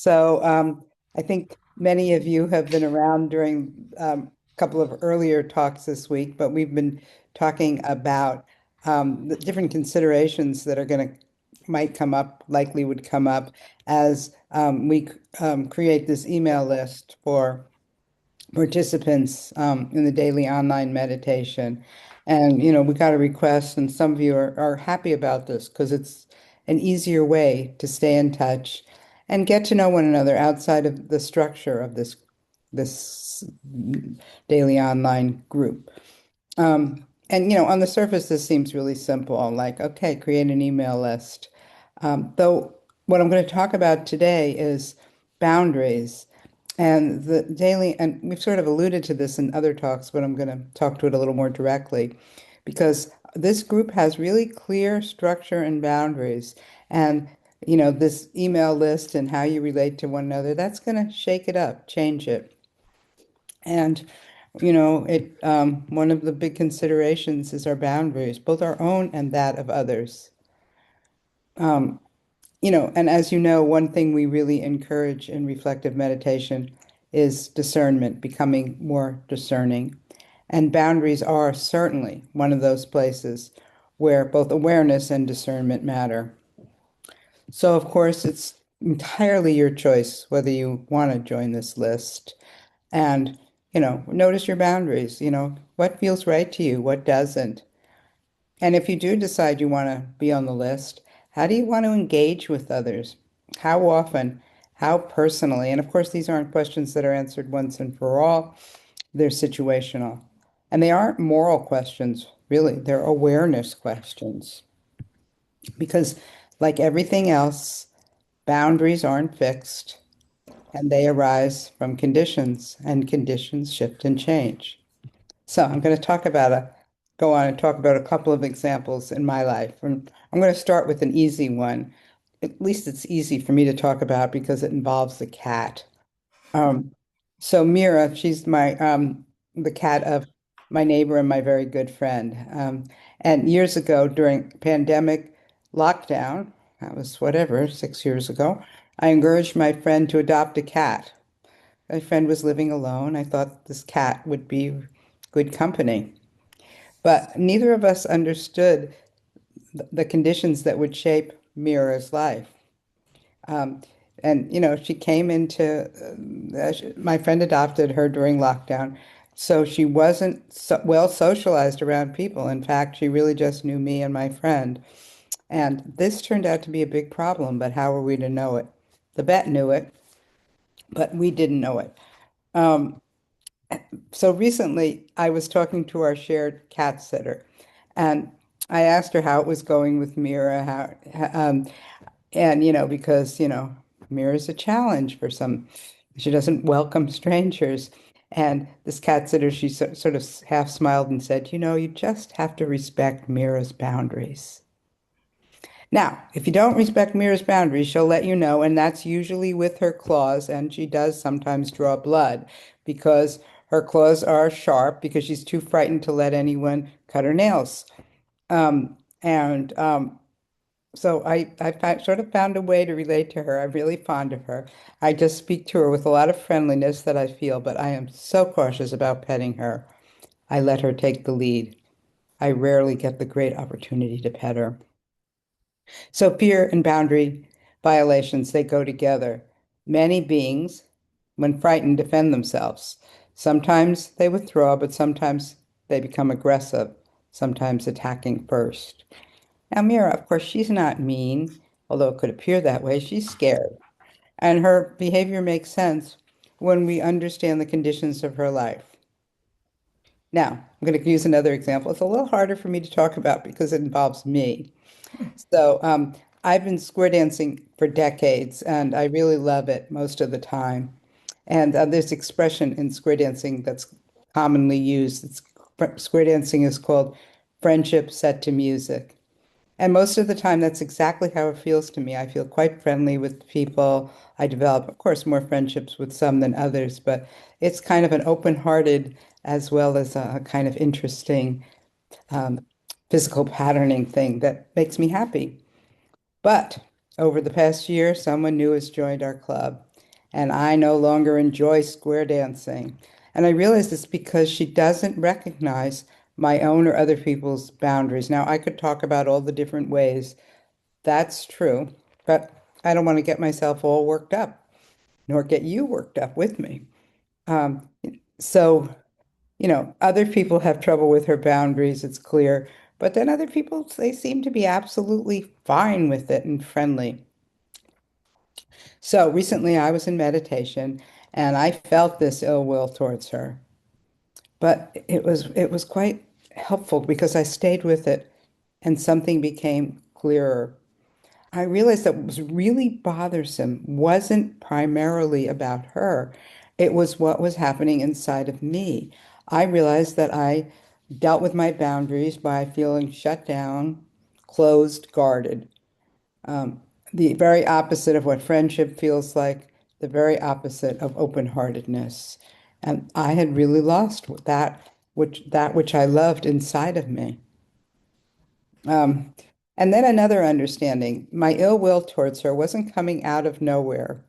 I think many of you have been around during a couple of earlier talks this week, but we've been talking about the different considerations that are going to might come up, likely would come up as we create this email list for participants in the daily online meditation. And, we got a request, and some of you are happy about this because it's an easier way to stay in touch and get to know one another outside of the structure of this daily online group. And, on the surface, this seems really simple, like, okay, create an email list. Though what I'm going to talk about today is boundaries. And the daily, and we've sort of alluded to this in other talks, but I'm going to talk to it a little more directly because this group has really clear structure and boundaries. And, this email list and how you relate to one another, that's going to shake it up, change it. And, one of the big considerations is our boundaries, both our own and that of others. And as you know, one thing we really encourage in reflective meditation is discernment, becoming more discerning. And boundaries are certainly one of those places where both awareness and discernment matter. So, of course, it's entirely your choice whether you want to join this list. And, notice your boundaries, what feels right to you, what doesn't. And if you do decide you want to be on the list, how do you want to engage with others? How often? How personally? And of course, these aren't questions that are answered once and for all. They're situational. And they aren't moral questions, really. They're awareness questions. Because, like everything else, boundaries aren't fixed and they arise from conditions, and conditions shift and change. So I'm going to go on and talk about a couple of examples in my life. And I'm going to start with an easy one. At least it's easy for me to talk about because it involves the cat. Um, so Mira, she's the cat of my neighbor and my very good friend. And years ago, during pandemic lockdown, that was whatever, 6 years ago, I encouraged my friend to adopt a cat. My friend was living alone. I thought this cat would be good company. But neither of us understood the conditions that would shape Mira's life. Um, and, she came my friend adopted her during lockdown. So she wasn't well socialized around people. In fact, she really just knew me and my friend. And this turned out to be a big problem, but how were we to know it? The vet knew it, but we didn't know it. Um, so recently, I was talking to our shared cat sitter, and I asked her how it was going with Mira, and because Mira's a challenge for some. She doesn't welcome strangers, and this cat sitter, she sort of half smiled and said, you just have to respect Mira's boundaries. Now, if you don't respect Mira's boundaries, she'll let you know, and that's usually with her claws, and she does sometimes draw blood because her claws are sharp because she's too frightened to let anyone cut her nails. And so sort of found a way to relate to her. I'm really fond of her. I just speak to her with a lot of friendliness that I feel, but I am so cautious about petting her. I let her take the lead. I rarely get the great opportunity to pet her. So fear and boundary violations, they go together. Many beings, when frightened, defend themselves. Sometimes they withdraw, but sometimes they become aggressive, sometimes attacking first. Now, Mira, of course, she's not mean, although it could appear that way. She's scared. And her behavior makes sense when we understand the conditions of her life. Now, I'm going to use another example. It's a little harder for me to talk about because it involves me. So I've been square dancing for decades, and I really love it most of the time. And there's expression in square dancing that's commonly used. Square dancing is called friendship set to music. And most of the time, that's exactly how it feels to me. I feel quite friendly with people. I develop, of course, more friendships with some than others, but it's kind of an open-hearted as well as a kind of interesting um, physical patterning thing that makes me happy. But over the past year, someone new has joined our club. and I no longer enjoy square dancing. And I realized it's because she doesn't recognize my own or other people's boundaries. Now, I could talk about all the different ways that's true, but I don't want to get myself all worked up, nor get you worked up with me. Um, so, other people have trouble with her boundaries, it's clear, but then other people, they seem to be absolutely fine with it and friendly. So recently I was in meditation and I felt this ill will towards her, but it was quite helpful because I stayed with it and something became clearer. I realized that what was really bothersome wasn't primarily about her. It was what was happening inside of me. I realized that I dealt with my boundaries by feeling shut down, closed, guarded. Um, the very opposite of what friendship feels like, the very opposite of open-heartedness. And I had really lost that which I loved inside of me. Um, and then another understanding, my ill will towards her wasn't coming out of nowhere.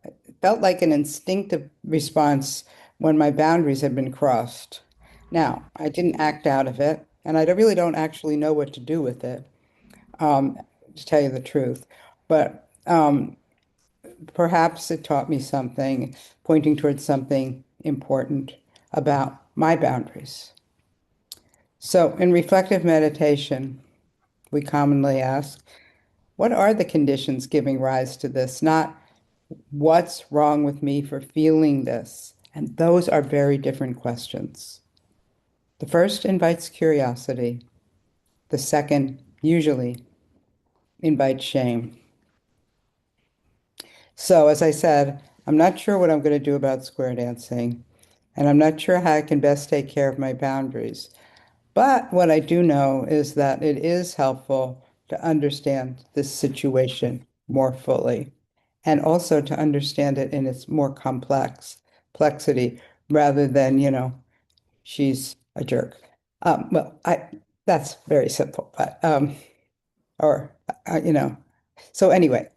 It felt like an instinctive response when my boundaries had been crossed. Now, I didn't act out of it, and I really don't actually know what to do with it, um, to tell you the truth. But perhaps it taught me something, pointing towards something important about my boundaries. So, in reflective meditation, we commonly ask, what are the conditions giving rise to this? Not what's wrong with me for feeling this? And those are very different questions. The first invites curiosity. The second usually invites shame. So, as I said, I'm not sure what I'm going to do about square dancing, and I'm not sure how I can best take care of my boundaries. But what I do know is that it is helpful to understand this situation more fully and also to understand it in its more complex complexity rather than, she's a jerk. Well, that's very simple, but or you know. So anyway,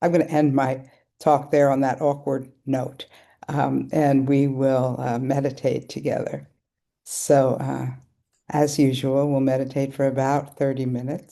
I'm going to end my talk there on that awkward note, and we will meditate together. So, as usual, we'll meditate for about 30 minutes.